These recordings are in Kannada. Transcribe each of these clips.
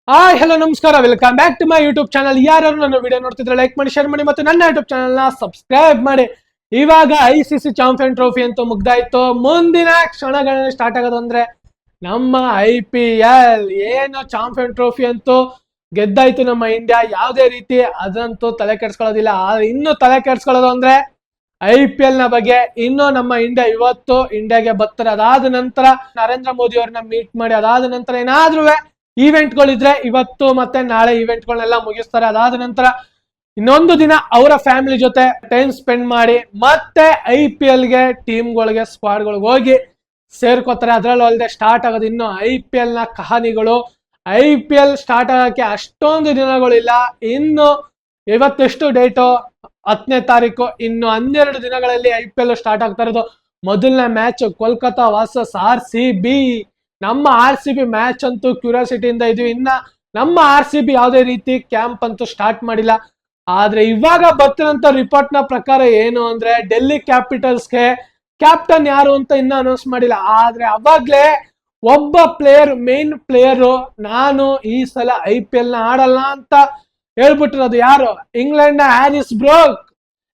ಹಾಯ್ ಹಲೋ ನಮಸ್ಕಾರ, welcome back to my YouTube channel. ಯಾರು ನನ್ನ ವಿಡಿಯೋ ನೋಡ್ತಿದ್ರೆ ಲೈಕ್ ಮಾಡಿ, ಶೇರ್ ಮಾಡಿ ಮತ್ತು ನನ್ನ ಯೂಟ್ಯೂಬ್ ಚಾನಲ್ ನ ಸಬ್ಸ್ಕ್ರೈಬ್ ಮಾಡಿ. ಇವಾಗ ICC ಚಾಂಪಿಯನ್ ಟ್ರೋಫಿ ಅಂತೂ ಮುಗ್ದಾಯ್ತು. ಮುಂದಿನ ಕ್ಷಣಗಳಲ್ಲಿ ಸ್ಟಾರ್ಟ್ ಆಗೋದು ಅಂದ್ರೆ ನಮ್ಮ IPL ಏನು ಚಾಂಪಿಯನ್ ಟ್ರೋಫಿ ಅಂತೂ ಗೆದ್ದಾಯ್ತು ನಮ್ಮ ಇಂಡಿಯಾ. ಯಾವುದೇ ರೀತಿ ಅದಂತೂ ತಲೆ ಕೆಡ್ಸ್ಕೊಳ್ಳೋದಿಲ್ಲ. ಆದ್ರೆ ಇನ್ನು ತಲೆ ಕೆಡ್ಸ್ಕೊಳ್ಳೋದು ಅಂದ್ರೆ IPL ನ ಬಗ್ಗೆ. ಇನ್ನು ನಮ್ಮ ಇಂಡಿಯಾ ಇವತ್ತು ಇಂಡಿಯಾಗೆ ಬರ್ತಾರೆ. ಅದಾದ ನಂತರ ನರೇಂದ್ರ ಮೋದಿ ಅವ್ರನ್ನ ಮೀಟ್ ಮಾಡಿ ಅದಾದ ನಂತರ ಏನಾದ್ರೂ ಈವೆಂಟ್ಗಳಿದ್ರೆ ಇವತ್ತು ಮತ್ತೆ ನಾಳೆ ಈವೆಂಟ್ಗಳನ್ನೆಲ್ಲ ಮುಗಿಸ್ತಾರೆ. ಅದಾದ ನಂತರ ಇನ್ನೊಂದು ದಿನ ಅವರ ಫ್ಯಾಮಿಲಿ ಜೊತೆ ಟೈಮ್ ಸ್ಪೆಂಡ್ ಮಾಡಿ ಮತ್ತೆ IPL ಗೆ ಟೀಮ್ಗಳಿಗೆ ಸ್ಕ್ವಾಡ್ಗಳಿಗೆ ಹೋಗಿ ಸೇರ್ಕೋತಾರೆ. ಅದ್ರಲ್ಲೂ ಅಲ್ಲದೆ ಸ್ಟಾರ್ಟ್ ಆಗೋದು ಇನ್ನು IPL ನ ಕಹಾನಿಗಳು. IPL ಸ್ಟಾರ್ಟ್ ಆಗಕ್ಕೆ ಅಷ್ಟೊಂದು ದಿನಗಳಿಲ್ಲ. ಇನ್ನು ಇವತ್ತೆಷ್ಟು ಡೇಟು, 10ನೇ ತಾರೀಕು. ಇನ್ನು 12 ದಿನಗಳಲ್ಲಿ IPL ಸ್ಟಾರ್ಟ್ ಆಗ್ತಾ ಇರೋದು. ಮೊದಲನೇ ಮ್ಯಾಚ್ ಕೋಲ್ಕತಾ ವರ್ಸಸ್ RCB. ನಮ್ಮ RCB ಮ್ಯಾಚ್ ಅಂತೂ ಕ್ಯೂರಿಯಾಸಿಟಿಯಿಂದ ಇದೀವಿ. ಇನ್ನ ನಮ್ಮ RCB ಯಾವುದೇ ರೀತಿ ಕ್ಯಾಂಪ್ ಅಂತೂ ಸ್ಟಾರ್ಟ್ ಮಾಡಿಲ್ಲ. ಆದ್ರೆ ಇವಾಗ ಬರ್ತಿರೋಂಥ ರಿಪೋರ್ಟ್ ನ ಪ್ರಕಾರ ಏನು ಅಂದ್ರೆ ಡೆಲ್ಲಿ ಕ್ಯಾಪಿಟಲ್ಸ್ಗೆ ಕ್ಯಾಪ್ಟನ್ ಯಾರು ಅಂತ ಇನ್ನ ಅನೌನ್ಸ್ ಮಾಡಿಲ್ಲ. ಆದ್ರೆ ಅವಾಗ್ಲೇ ಒಬ್ಬ ಪ್ಲೇಯರ್, ಮೇನ್ ಪ್ಲೇಯರು, ನಾನು ಈ ಸಲ IPL ನ ಆಡಲ್ಲ ಅಂತ ಹೇಳ್ಬಿಟ್ಟಿರೋದು. ಯಾರು? ಇಂಗ್ಲೆಂಡ್ ನ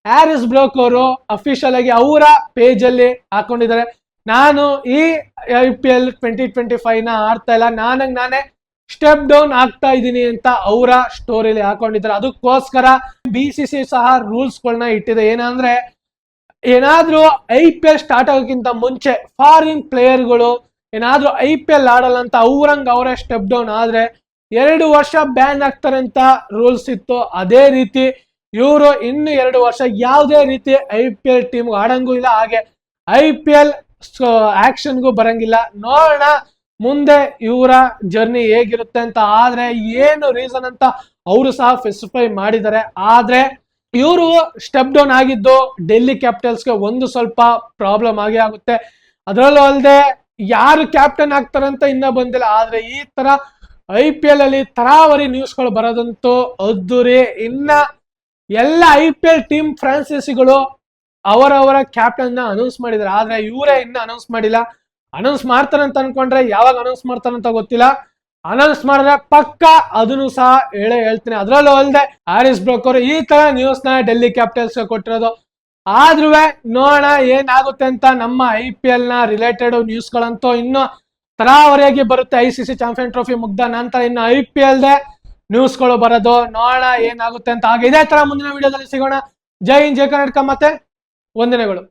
ಹ್ಯಾರಿಸ್ ಬ್ರೋಕ್ ಅವರು ಅಫಿಷಿಯಲ್ ಆಗಿ ಅವರ ಪೇಜ್ ಅಲ್ಲಿ ಹಾಕೊಂಡಿದ್ದಾರೆ, ನಾನು ಈ IPL 2025 ನ ಆಡ್ತಾ ಇಲ್ಲ, ನಾನೇ ಸ್ಟೆಪ್ ಡೌನ್ ಆಗ್ತಾ ಇದ್ದೀನಿ ಅಂತ ಅವರ ಸ್ಟೋರಿಲಿ ಹಾಕೊಂಡಿದ್ದಾರೆ. ಅದಕ್ಕೋಸ್ಕರ BCC ಸಹ ರೂಲ್ಸ್ ಗಳನ್ನ ಇಟ್ಟಿದೆ. ಏನಂದ್ರೆ ಏನಾದ್ರೂ IPL ಸ್ಟಾರ್ಟ್ ಆಗೋಕ್ಕಿಂತ ಮುಂಚೆ ಫಾರಿನ್ ಪ್ಲೇಯರ್ಗಳು ಏನಾದ್ರೂ IPL ಆಡಲ್ಲ ಅಂತ ಅವರೇ ಸ್ಟೆಪ್ ಡೌನ್ ಆದ್ರೆ 2 ವರ್ಷ ಬ್ಯಾನ್ ಆಗ್ತಾರೆ ಅಂತ ರೂಲ್ಸ್ ಇತ್ತು. ಅದೇ ರೀತಿ ಇವರು ಇನ್ನು 2 ವರ್ಷ ಯಾವುದೇ ರೀತಿ IPL ಟೀಮ್ ಆಡಂಗೂ ಇಲ್ಲ, ಹಾಗೆ IPL ಆಕ್ಷನ್ಗೂ ಬರಂಗಿಲ್ಲ. ನೋಡೋಣ ಮುಂದೆ ಇವರ ಜರ್ನಿ ಹೇಗಿರುತ್ತೆ ಅಂತ. ಆದ್ರೆ ಏನು ರೀಸನ್ ಅಂತ ಅವರು ಸಹ ಸ್ಪೆಸಿಫೈ ಮಾಡಿದ್ದಾರೆ. ಆದ್ರೆ ಇವರು ಸ್ಟೆಪ್ ಡೌನ್ ಆಗಿದ್ದು ಡೆಲ್ಲಿ ಕ್ಯಾಪಿಟಲ್ಸ್ಗೆ ಒಂದು ಸ್ವಲ್ಪ ಪ್ರಾಬ್ಲಮ್ ಆಗುತ್ತೆ. ಅದರಲ್ಲೂ ಅಲ್ಲದೆ ಯಾರು ಕ್ಯಾಪ್ಟನ್ ಆಗ್ತಾರೆ ಅಂತ ಇನ್ನ ಬಂದಿಲ್ಲ. ಆದ್ರೆ ಈ ತರ IPL ಅಲ್ಲಿ ತರಾವರಿ ನ್ಯೂಸ್ಗಳು ಬರೋದಂತೂ ಅದ್ದೂರಿ. ಇನ್ನ ಎಲ್ಲ IPL ಟೀಮ್ ಫ್ರಾಂಚೈಸಿಗಳು ಅವರವರ ಕ್ಯಾಪ್ಟನ್ ನ ಅನೌನ್ಸ್ ಮಾಡಿದ್ದಾರೆ. ಆದ್ರೆ ಇವರೇ ಇನ್ನ ಅನೌನ್ಸ್ ಮಾಡಿಲ್ಲ. ಅನೌನ್ಸ್ ಮಾಡ್ತಾರೆ ಅಂತ ಅನ್ಕೊಂಡ್ರೆ ಯಾವಾಗ ಅನೌನ್ಸ್ ಮಾಡ್ತಾರೆ ಅಂತ ಗೊತ್ತಿಲ್ಲ. ಅನೌನ್ಸ್ ಮಾಡಿದ್ರೆ ಪಕ್ಕ ಅದನ್ನು ಸಹ ಹೇಳ್ತೀನಿ. ಅದ್ರಲ್ಲೂ ಅಲ್ಲದೆ ಹ್ಯಾರಿಸ್ ಬ್ರೋಕ್ ಅವರು ಈ ತರ ನ್ಯೂಸ್ ನ ಡೆಲ್ಲಿ ಕ್ಯಾಪಿಟಲ್ಸ್ ಕೊಟ್ಟಿರೋದು. ಆದ್ರೂ ನೋಡೋಣ ಏನಾಗುತ್ತೆ ಅಂತ. ನಮ್ಮ IPL ನ ರಿಲೇಟೆಡ್ ನ್ಯೂಸ್ ಗಳಂತೂ ಇನ್ನು ತರಾವರಿಯಾಗಿ ಬರುತ್ತೆ. ICC ಚಾಂಪಿಯನ್ ಟ್ರೋಫಿ ಮುಗ್ದ ನಂತರ ಇನ್ನು IPL ದೇ ನ್ಯೂಸ್ ಗಳು ಬರೋದು. ನೋಡೋಣ ಏನಾಗುತ್ತೆ ಅಂತ. ಹಾಗೆ ಇದೇ ತರ ಮುಂದಿನ ವಿಡಿಯೋದಲ್ಲಿ ಸಿಗೋಣ. ಜೈ ಹಿಂದ್, ಜೈ ಕರ್ನಾಟಕ, ಮತ್ತೆ ವಂದನೆಗಳು.